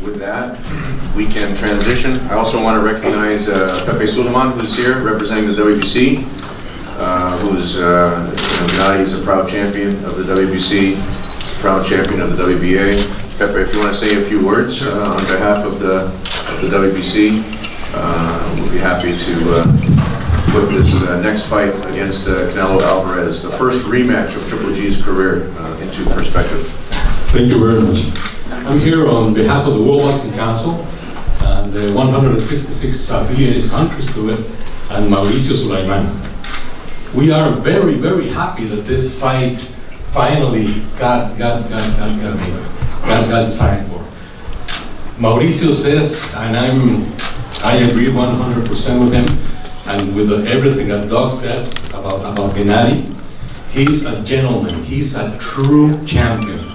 with that, we can transition. I also want to recognize Pepe Suleiman, who's here representing the WBC, who's Gennady's a proud champion of the WBC, he's a proud champion of the WBA. Pepe, if you want to say a few words on behalf of the WBC, we'll be happy to put this next fight against Canelo Alvarez, the first rematch of Triple G's career, into perspective. Thank you very much. I'm here on behalf of the World Boxing Council and the 166 affiliated countries to it, and Mauricio Sulaiman. We are very, very happy that this fight finally got signed for. Mauricio says, and I agree 100% with him, and with everything that Doug said about Gennady, he's a gentleman, he's a true champion.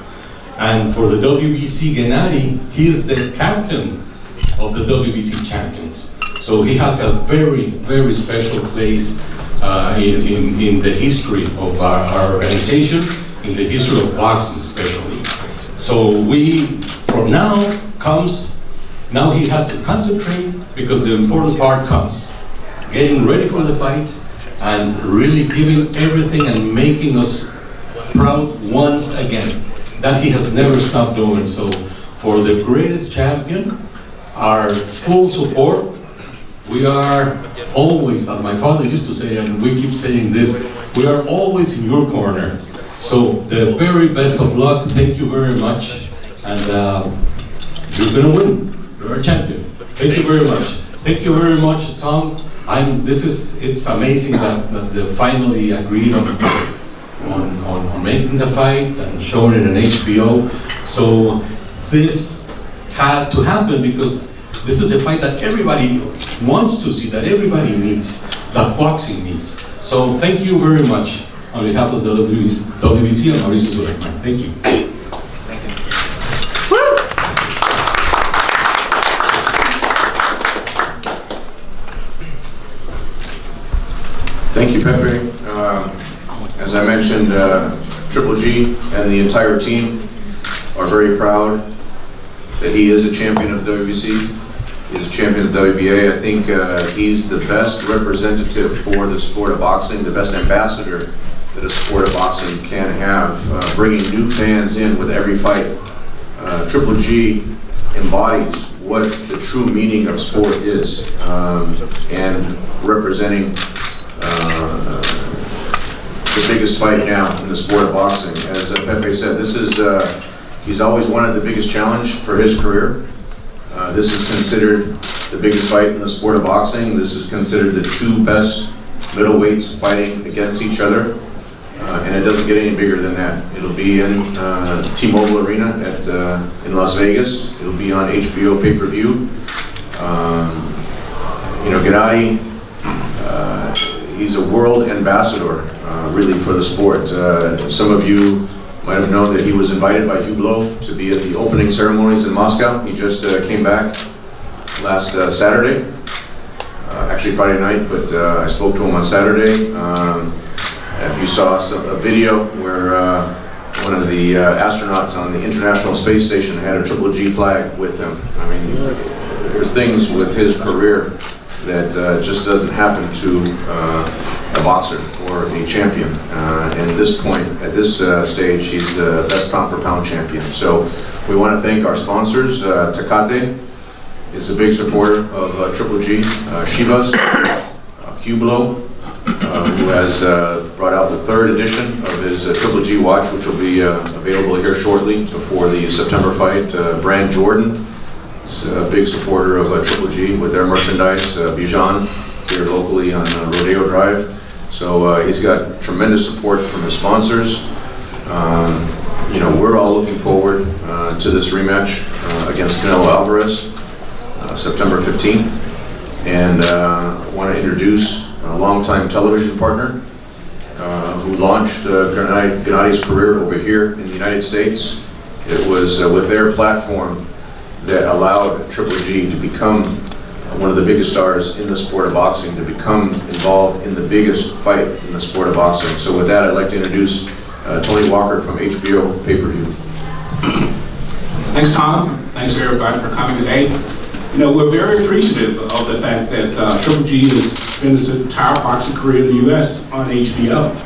And for the WBC Gennady, he's the captain of the WBC champions. So he has a very, very special place in the history of our organization, in the history of boxing especially. So from now he has to concentrate, because the important part comes. Getting ready for the fight and really giving everything and making us proud once again. That he has never stopped doing. So for the greatest champion, our full support. We are always, as my father used to say, and we keep saying this, we are always in your corner. So the very best of luck, thank you very much, and you're gonna win, you're a champion. Thank you very much. Thank you very much, Tom. It's amazing that they finally agreed on making the fight and showing it on HBO. So this had to happen because this is the fight that everybody wants to see, that everybody needs, that boxing needs. So thank you very much on behalf of the WBC and Mauricio Sulaiman. Thank you. Thank you. Thank you, Pepe. As I mentioned, Triple G and the entire team are very proud that he is a champion of the WBC. He's a champion of the WBA. I think he's the best representative for the sport of boxing, the best ambassador that a sport of boxing can have, bringing new fans in with every fight. Triple G embodies what the true meaning of sport is, and representing the biggest fight now in the sport of boxing. As Pepe said, this is, he's always wanted the biggest challenge for his career. This is considered the biggest fight in the sport of boxing. This is considered the two best middleweights fighting against each other. And it doesn't get any bigger than that. It'll be in T-Mobile Arena in Las Vegas. It'll be on HBO pay-per-view. Gennady, he's a world ambassador, really, for the sport. Some of you might have known that he was invited by Hublot to be at the opening ceremonies in Moscow. He just came back last Saturday, actually Friday night, but I spoke to him on Saturday. If you saw a video where one of the astronauts on the International Space Station had a Triple G flag with him. I mean, there's things with his career that just doesn't happen to a boxer or a champion. And at this point, at this stage, he's the best pound-for-pound champion. So we want to thank our sponsors. Tecate is a big supporter of Triple G. Chivas, Hublot, who has brought out the 3rd edition of his Triple G watch, which will be available here shortly before the September fight. Brand Jordan is a big supporter of Triple G with their merchandise. Bijan, here locally on Rodeo Drive. So he's got tremendous support from his sponsors. We're all looking forward to this rematch against Canelo Alvarez, September 15th. And I want to introduce a longtime television partner who launched Gennady's career over here in the United States. It was with their platform that allowed Triple G to become one of the biggest stars in the sport of boxing, to become involved in the biggest fight in the sport of boxing. So with that, I'd like to introduce Tony Walker from HBO Pay-Per-View. Thanks, Tom. Thanks everybody for coming today. You know, we're very appreciative of the fact that Triple G has finished his entire boxing career in the U.S. on HBO.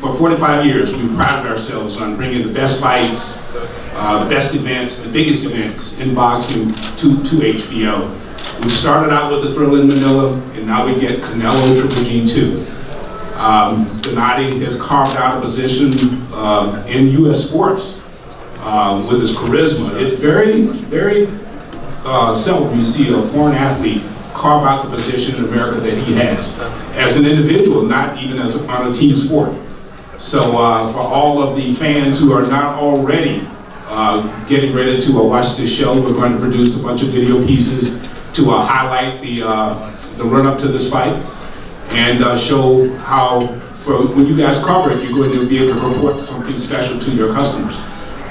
For 45 years, we've prided ourselves on bringing the best fights, the best events, the biggest events in boxing to HBO. We started out with the Thrill in Manila, and now we get Canelo Triple G 2. Gennady has carved out a position in U.S. sports with his charisma. It's very, very seldom you see a foreign athlete carve out the position in America that he has as an individual, not even as on a team sport. So for all of the fans who are not already getting ready to watch this show, we're going to produce a bunch of video pieces to highlight the run-up to this fight and show how, when you guys cover it, you're going to be able to report something special to your customers.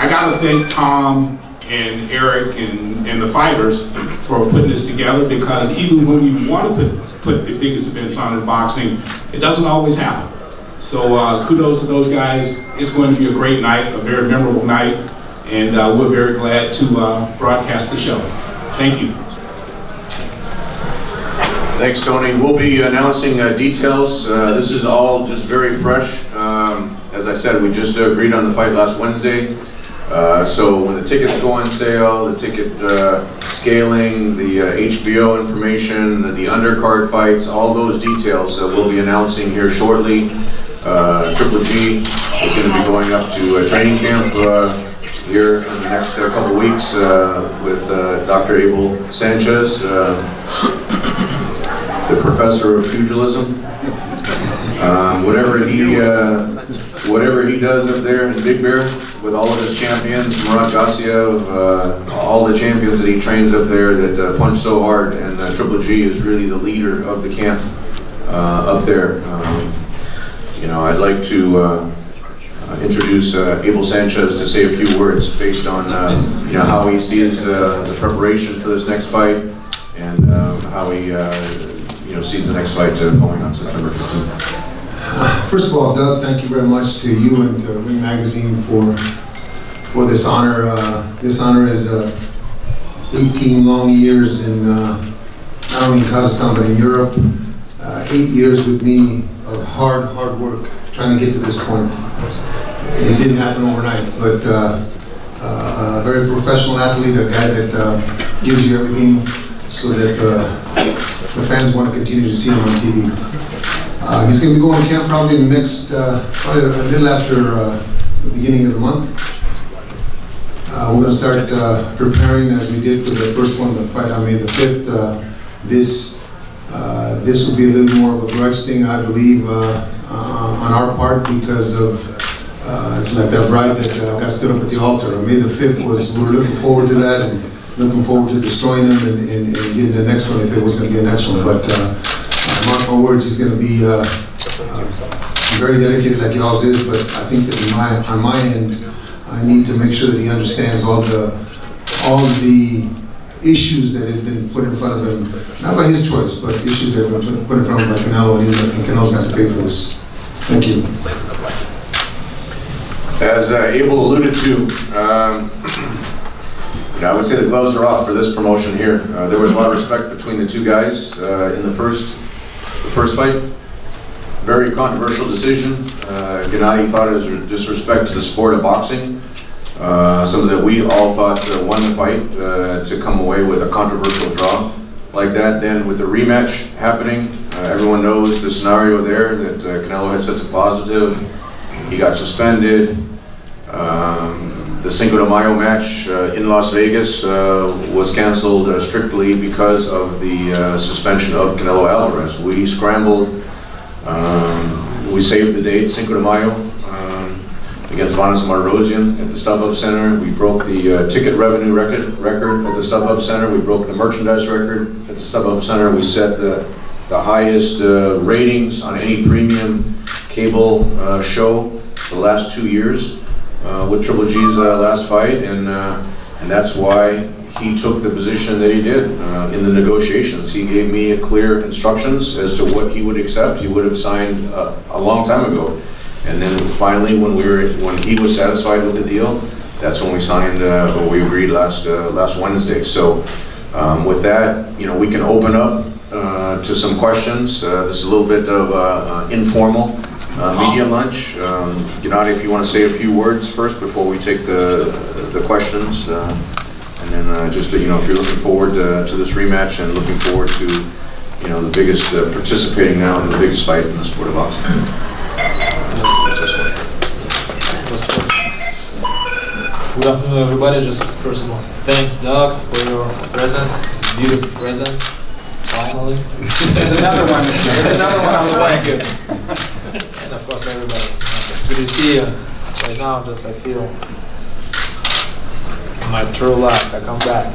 I got to thank Tom and Eric and the fighters for putting this together, because even when you want to put the biggest events on in boxing, it doesn't always happen. So kudos to those guys. It's going to be a great night, a very memorable night, and we're very glad to broadcast the show. Thank you. Thanks, Tony. We'll be announcing details. This is all just very fresh. As I said, we just agreed on the fight last Wednesday. So when the tickets go on sale, the ticket scaling, the HBO information, the undercard fights, all those details we'll be announcing here shortly. Triple G is going to be going up to a training camp here in the next couple weeks with Dr. Abel Sanchez, the professor of pugilism. Whatever he does up there in Big Bear with all of his champions, Murat Gassiev, all the champions that he trains up there that punch so hard, and Triple G is really the leader of the camp up there. You know, I'd like to introduce Abel Sanchez to say a few words based on you know, how he sees the preparation for this next fight, and how he you know, sees the next fight going on September 15th. First of all, Doug, thank you very much to you and to Ring Magazine for this honor. This honor is 18 long years in not only in Kazakhstan but in Europe. 8 years with me of hard work trying to get to this point. It didn't happen overnight, but a very professional athlete, a guy that gives you everything so that the fans want to continue to see him on TV. He's going to be going to camp probably in the next, probably a little after the beginning of the month. We're going to start preparing as we did for the first one, the fight on May the 5th. This will be a little more of a grudge thing, I believe, on our part, because of it's like that bride that got stood up at the altar. May the 5th we're looking forward to that, and looking forward to destroying them and getting the next one if it was going to be a next one. But mark my words, he's going to be very dedicated like he always is, but I think that on my end, I need to make sure that he understands all the issues that have been put in front of him, not by his choice, but issues that have been put in front of him by Canelo, and Canelo's got to pay for this. Thank you. As Abel alluded to, you know, I would say the gloves are off for this promotion here. There was a lot of respect between the two guys in the first fight. Very controversial decision. Gennady thought it was a disrespect to the sport of boxing. Something that we all thought won the fight, to come away with a controversial draw like that. Then with the rematch happening, everyone knows the scenario there, that Canelo had such a positive. He got suspended. The Cinco de Mayo match in Las Vegas was canceled strictly because of the suspension of Canelo Alvarez. We scrambled. We saved the date, Cinco de Mayo, against Vanes Martirosyan at the StubHub Center. We broke the ticket revenue record at the StubHub Center. We broke the merchandise record at the StubHub Center. We set the highest ratings on any premium cable show the last 2 years with Triple G's last fight, and that's why he took the position that he did in the negotiations. He gave me clear instructions as to what he would accept. He would have signed a long time ago, and then finally, when he was satisfied with the deal, that's when we signed, or we agreed last Wednesday. So with that, we can open up to some questions. This is a little bit of informal media lunch. Gennady, if you want to say a few words first before we take the questions, and then just if you're looking forward to this rematch and looking forward to the biggest participating now in the biggest fight in the sport of boxing. Good afternoon, everybody. Just first of all, thanks, Doug, for your present, beautiful present. Finally, There's another one. There's another one on the way. and of course, everybody. It's good to see you. Right now, I feel my true life. I come back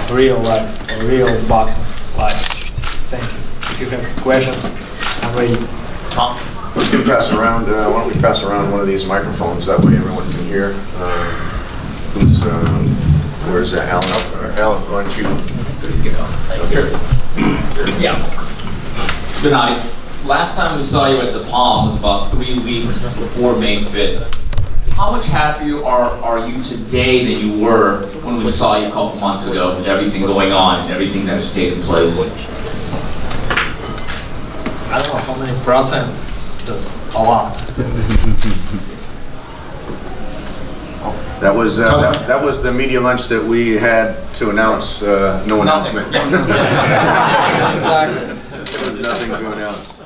for real life, for real boxing life. Thank you. If you have questions, I'm ready. Tom. We can pass around. Why don't we pass around one of these microphones? That way everyone can hear. Where's Alan? Alan, why don't you? Please get on. Okay. Yeah. Gennady, last time we saw you at the Palm was about 3 weeks before May 5th. How much happier are you today than you were when we saw you a couple months ago with everything going on and everything that has taken place? I don't know how many percent. Just a lot. That was that was the media lunch that we had to announce no announcement. Exactly. There was nothing to announce.